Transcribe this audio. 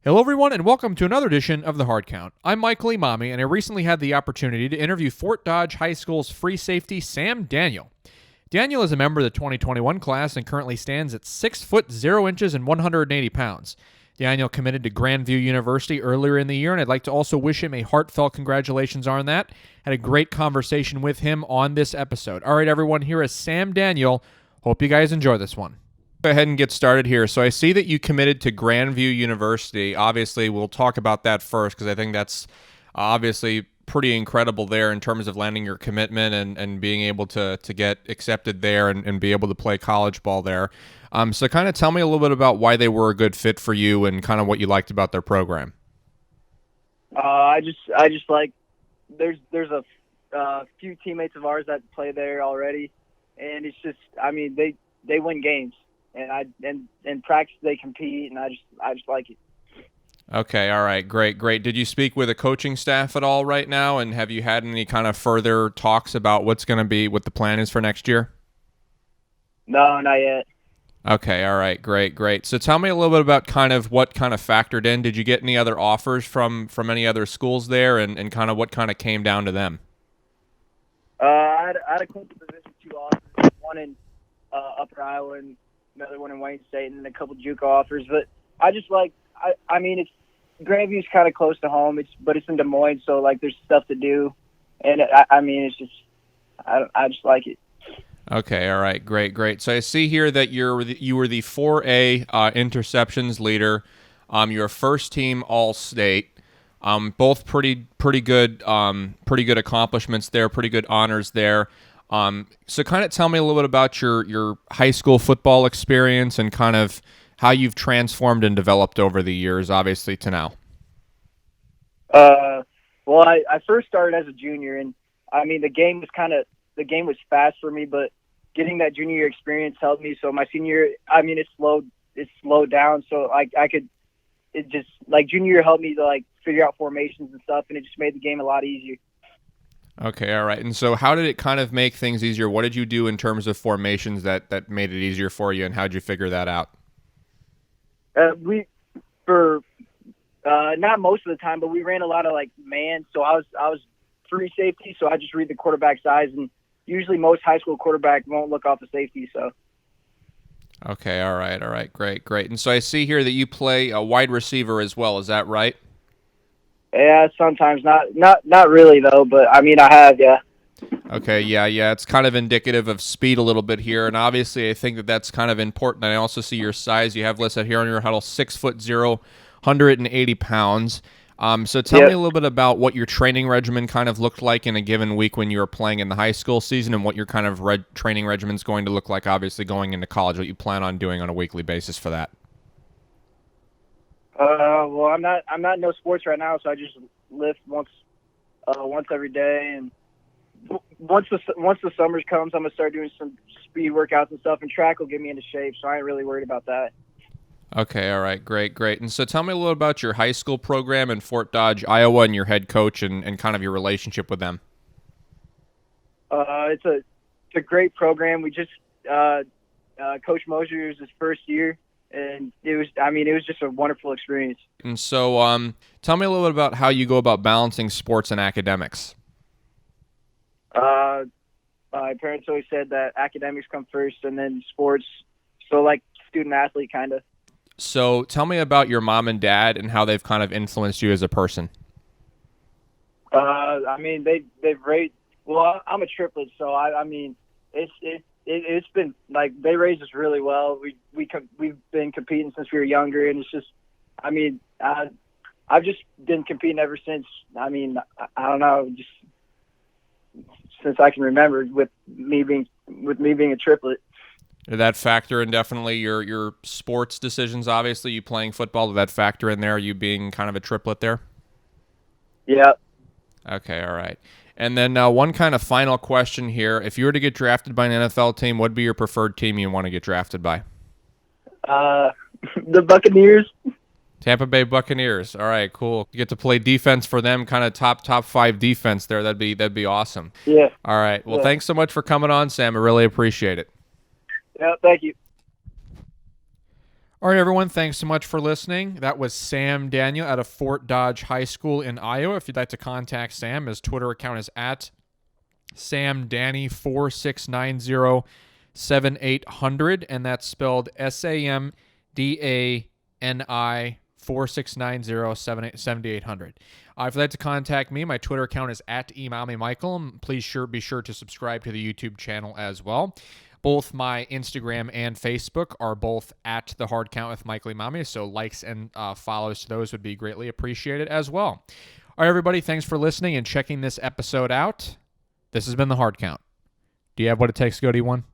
Hello, everyone, and welcome to another edition of the Hard Count. I'm Michael Emami, and I recently had the opportunity to interview Fort Dodge High School's free safety, Sam Daniel. Daniel is a member of the 2021 class and currently stands at 6 foot 0 inches and 180 pounds. Daniel committed to Grandview University earlier in the year, and I'd like to also wish him a heartfelt congratulations on that. Had a great conversation with him on this episode. All right, everyone, here is Sam Daniel. Hope you guys enjoy this one. Go ahead and get started here. So I see that you committed to Grandview University. Obviously, we'll talk about that first because I think that's obviously pretty incredible there in terms of landing your commitment and being able to get accepted there and be able to play college ball there. So kind of tell me a little bit about why they were a good fit for you and kind of what you liked about their program. I just like there's a few teammates of ours that play there already, and it's just they win games. And in practice they compete, and I just like it. Okay, all right, great. Did you speak with a coaching staff at all right now, and have you had any kind of further talks about what the plan is for next year? No, not yet. Okay, all right, great. So tell me a little bit about kind of what kind of factored in. Did you get any other offers from any other schools there, and kind of what kind of came down to them? I had a couple Division II offers, one in Upper Iowa and another one in Wayne State, and a couple JUCO offers. But I just like it's Grandview's kind of close to home. But it's in Des Moines, so like there's stuff to do, and it's just I just like it. Okay, all right, great. So I see here that you were the 4A interceptions leader. You're first team All-State. Both pretty good accomplishments there, pretty good honors there. So kind of tell me a little bit about your high school football experience and kind of how you've transformed and developed over the years, obviously, to now. Well, I first started as a junior, and the game was fast for me, but getting that junior year experience helped me. So my senior year, it slowed down. So junior year helped me to like figure out formations and stuff, and it just made the game a lot easier. Okay, all right. And so how did it kind of make things easier? What did you do in terms of formations that made it easier for you, and how did you figure that out? Not most of the time, but we ran a lot of like man. So I was free safety, so I just read the quarterback size, and usually most high school quarterback won't look off the safety. So. Okay, all right, great. And so I see here that you play a wide receiver as well. Is that right? Yeah, sometimes not really though, but I have, yeah. Okay, yeah. It's kind of indicative of speed a little bit here, and obviously I think that's kind of important. And I also see your size. You have listed here on your huddle 6 foot 0, 180 pounds. So tell me a little bit about what your training regimen kind of looked like in a given week when you were playing in the high school season, and what your kind of training regimen is going to look like, obviously going into college. What you plan on doing on a weekly basis for that? Well, I'm not in no sports right now, so I just lift once every day, and once the summer comes, I'm gonna start doing some speed workouts and stuff, and track will get me into shape, so I ain't really worried about that. Okay, all right, great. And so tell me a little about your high school program in Fort Dodge, Iowa, and your head coach and kind of your relationship with them. It's a great program. We just Coach Moser, was his first year, and it was just a wonderful experience. And so tell me a little bit about how you go about balancing sports and academics. My parents always said that academics come first and then sports, so like student athlete kind of. So tell me about your mom and dad and how they've kind of influenced you as a person. They've raised. Well, I'm a triplet, so it's been like they raised us really well. We've been competing since we were younger, and it's just, I've just been competing ever since. I don't know, just since I can remember with me being a triplet. Did that factor in definitely your sports decisions? Obviously, you playing football, did that factor in there, you being kind of a triplet there? Yeah. Okay, all right. And then one kind of final question here. If you were to get drafted by an NFL team, what would be your preferred team you want to get drafted by? The Buccaneers. Tampa Bay Buccaneers. All right, cool. You get to play defense for them, kind of top 5 defense there. That'd be awesome. Yeah. All right. Well, Thanks so much for coming on, Sam. I really appreciate it. Yeah, thank you. All right, everyone. Thanks so much for listening. That was Sam Daniel out of Fort Dodge High School in Iowa. If you'd like to contact Sam, his Twitter account is at SamDanny46907800, and that's spelled SAMDANI 46907800. If you'd like to contact me, my Twitter account is at Emami Michael. Please be sure to subscribe to the YouTube channel as well. Both my Instagram and Facebook are both at The Hard Count with Michael Emami, so likes and follows to those would be greatly appreciated as well. All right, everybody, thanks for listening and checking this episode out. This has been The Hard Count. Do you have what it takes to go D1?